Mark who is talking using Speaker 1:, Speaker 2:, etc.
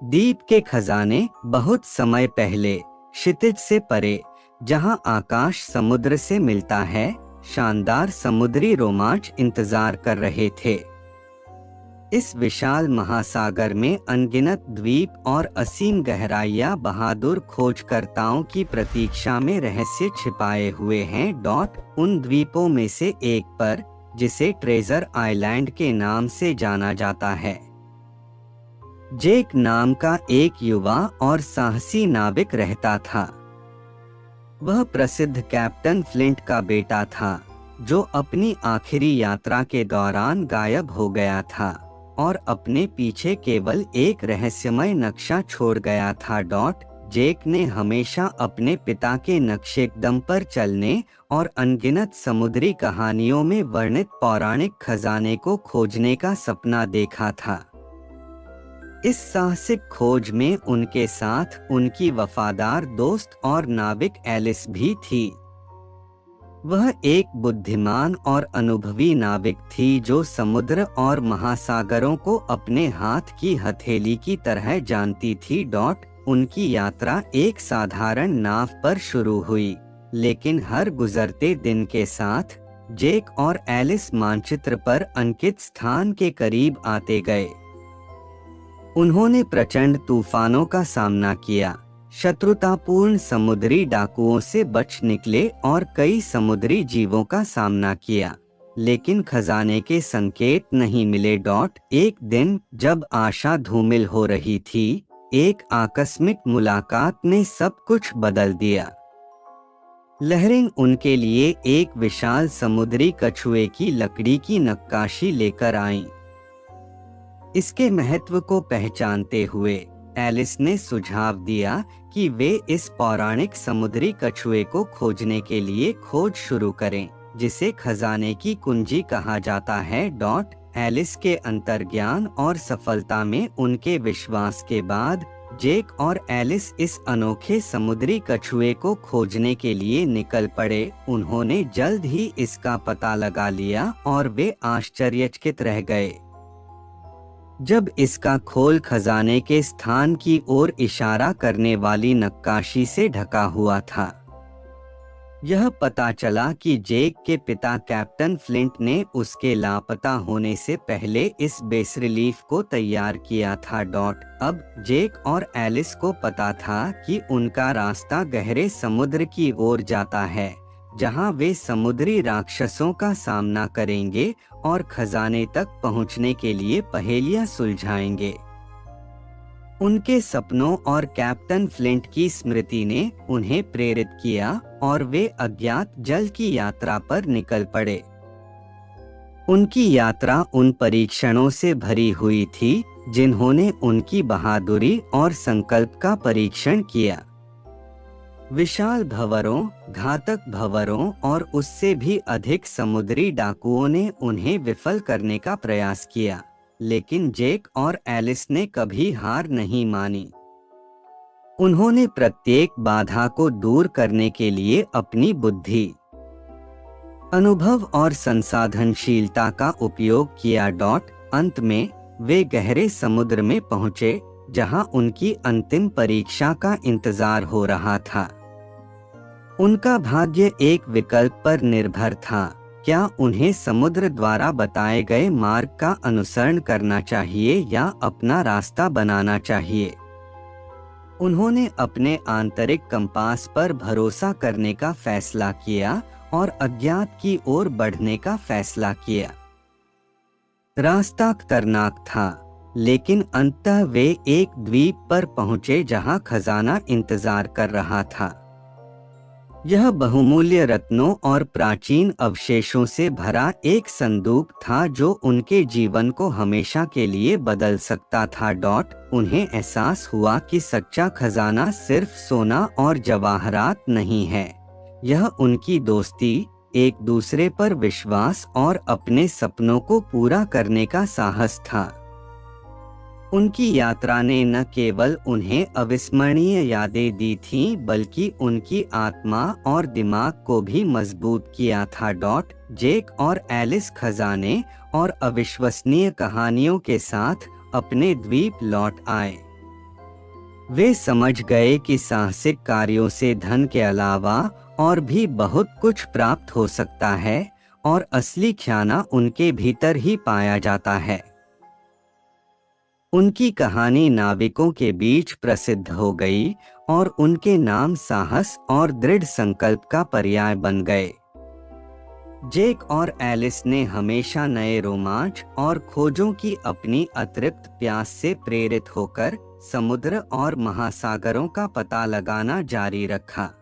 Speaker 1: द्वीप के खजाने बहुत समय पहले क्षितिज से परे, जहां आकाश समुद्र से मिलता है, शानदार समुद्री रोमांच इंतजार कर रहे थे। इस विशाल महासागर में अनगिनत द्वीप और असीम गहराइयां बहादुर खोजकर्ताओं की प्रतीक्षा में रहस्य छिपाए हुए हैं। उन द्वीपों में से एक पर, जिसे ट्रेजर आइलैंड के नाम से जाना जाता है, जेक नाम का एक युवा और साहसी नाविक रहता था। वह प्रसिद्ध कैप्टन फ्लिंट का बेटा था, जो अपनी आखिरी यात्रा के दौरान गायब हो गया था और अपने पीछे केवल एक रहस्यमय नक्शा छोड़ गया था। जेक ने हमेशा अपने पिता के नक्शेकदम पर चलने और अनगिनत समुद्री कहानियों में वर्णित पौराणिक खजाने को खोजने का सपना देखा था। इस साहसिक खोज में उनके साथ उनकी वफादार दोस्त और नाविक एलिस भी थी। वह एक बुद्धिमान और अनुभवी नाविक थी जो समुद्र और महासागरों को अपने हाथ की हथेली की तरह जानती थी। उनकी यात्रा एक साधारण नाव पर शुरू हुई, लेकिन हर गुजरते दिन के साथ जेक और एलिस मानचित्र पर अंकित स्थान के करीब आते गए। उन्होंने प्रचंड तूफानों का सामना किया, शत्रुतापूर्ण समुद्री डाकुओं से बच निकले और कई समुद्री जीवों का सामना किया, लेकिन खजाने के संकेत नहीं मिले। एक दिन जब आशा धूमिल हो रही थी, एक आकस्मिक मुलाकात ने सब कुछ बदल दिया। लहरें उनके लिए एक विशाल समुद्री कछुए की लकड़ी की नक्काशी लेकर आईं। इसके महत्व को पहचानते हुए एलिस ने सुझाव दिया कि वे इस पौराणिक समुद्री कछुए को खोजने के लिए खोज शुरू करें, जिसे खजाने की कुंजी कहा जाता है। एलिस के अंतर्ज्ञान और सफलता में उनके विश्वास के बाद जेक और एलिस इस अनोखे समुद्री कछुए को खोजने के लिए निकल पड़े। उन्होंने जल्द ही इसका पता लगा लिया और वे आश्चर्यचकित रह गए जब इसका खोल खजाने के स्थान की ओर इशारा करने वाली नक्काशी से ढका हुआ था। यह पता चला कि जेक के पिता कैप्टन फ्लिंट ने उसके लापता होने से पहले इस बेसरिलीफ को तैयार किया था। अब जेक और एलिस को पता था कि उनका रास्ता गहरे समुद्र की ओर जाता है, जहां वे समुद्री राक्षसों का सामना करेंगे और खजाने तक पहुंचने के लिए पहेलियां सुलझाएंगे। उनके सपनों और कैप्टन फ्लिंट की स्मृति ने उन्हें प्रेरित किया और वे अज्ञात जल की यात्रा पर निकल पड़े। उनकी यात्रा उन परीक्षणों से भरी हुई थी जिन्होंने उनकी बहादुरी और संकल्प का परीक्षण किया। विशाल भंवरों, घातक भंवरों और उससे भी अधिक समुद्री डाकुओं ने उन्हें विफल करने का प्रयास किया, लेकिन जेक और एलिस ने कभी हार नहीं मानी। उन्होंने प्रत्येक बाधा को दूर करने के लिए अपनी बुद्धि, अनुभव और संसाधनशीलता का उपयोग किया। अंत में वे गहरे समुद्र में पहुंचे, जहां उनकी अंतिम परीक्षा का इंतजार हो रहा था। उनका भाग्य एक विकल्प पर निर्भर था। क्या उन्हें समुद्र द्वारा बताए गए मार्ग का अनुसरण करना चाहिए या अपना रास्ता बनाना चाहिए? उन्होंने अपने आंतरिक कंपास पर भरोसा करने का फैसला किया और अज्ञात की ओर बढ़ने का फैसला किया। रास्ता खतरनाक था, लेकिन अंततः वे एक द्वीप पर पहुंचे जहां खजाना इंतजार कर रहा था। यह बहुमूल्य रत्नों और प्राचीन अवशेषों से भरा एक संदूक था जो उनके जीवन को हमेशा के लिए बदल सकता था। उन्हें एहसास हुआ कि सच्चा खजाना सिर्फ सोना और जवाहरात नहीं है, यह उनकी दोस्ती, एक दूसरे पर विश्वास और अपने सपनों को पूरा करने का साहस था। उनकी यात्रा ने न केवल उन्हें अविस्मरणीय यादें दी थीं, बल्कि उनकी आत्मा और दिमाग को भी मजबूत किया था। जेक और एलिस खजाने और अविश्वसनीय कहानियों के साथ अपने द्वीप लौट आए। वे समझ गए कि साहसिक कार्यों से धन के अलावा और भी बहुत कुछ प्राप्त हो सकता है और असली खजाना उनके भीतर ही पाया जाता है। उनकी कहानी नाविकों के बीच प्रसिद्ध हो गई और उनके नाम साहस और दृढ़ संकल्प का पर्याय बन गए। जेक और एलिस ने हमेशा नए रोमांच और खोजों की अपनी अतृप्त प्यास से प्रेरित होकर समुद्र और महासागरों का पता लगाना जारी रखा।